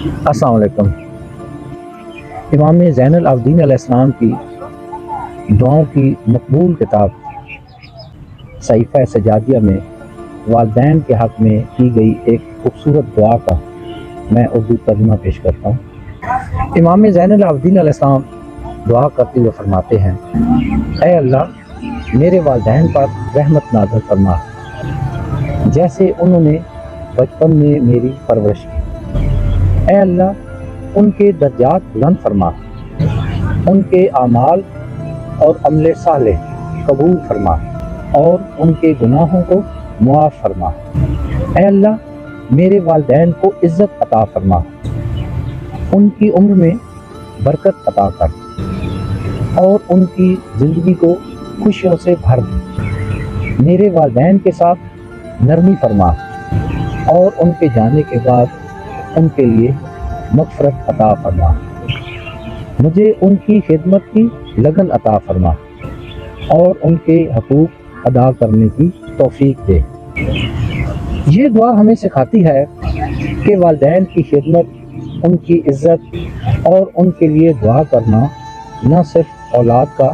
السلام علیکم۔ امام زین العابدین علیہ السلام کی دعاؤں کی مقبول کتاب صحیفہ سجادیہ میں والدین کے حق میں کی گئی ایک خوبصورت دعا کا میں اردو ترجمہ پیش کرتا ہوں۔ امام زین العابدین علیہ السلام دعا کرتے ہوئے فرماتے ہیں: اے اللہ، میرے والدین پر رحمت نازل فرما، جیسے انہوں نے بچپن میں میری پرورش کی۔ اے اللہ، ان کے درجات بلند فرما، ان کے اعمال اور عمل صالح قبول فرما اور ان کے گناہوں کو معاف فرما۔ اے اللہ، میرے والدین کو عزت عطا فرما، ان کی عمر میں برکت عطا کر اور ان کی زندگی کو خوشیوں سے بھر دے۔ میرے والدین کے ساتھ نرمی فرما اور ان کے جانے کے بعد ان کے لیے مغفرت عطا فرما۔ مجھے ان کی خدمت کی لگن عطا فرما اور ان کے حقوق ادا کرنے کی توفیق دے۔ یہ دعا ہمیں سکھاتی ہے کہ والدین کی خدمت، ان کی عزت اور ان کے لیے دعا کرنا نہ صرف اولاد کا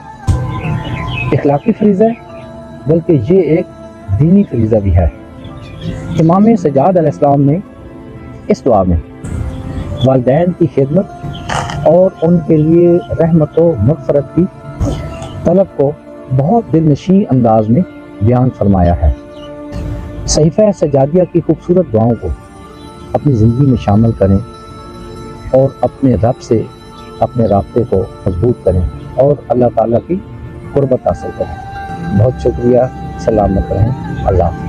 اخلاقی فریضہ ہے بلکہ یہ ایک دینی فریضہ بھی ہے۔ امام سجاد علیہ السلام نے اس دعا میں والدین کی خدمت اور ان کے لیے رحمت و مغفرت کی طلب کو بہت دل نشین انداز میں بیان فرمایا ہے۔ صحیفہ سجادیہ کی خوبصورت دعاؤں کو اپنی زندگی میں شامل کریں اور اپنے رب سے اپنے رابطے کو مضبوط کریں اور اللہ تعالیٰ کی قربت حاصل کریں۔ بہت شکریہ، سلامت رہیں، اللہ حافظ۔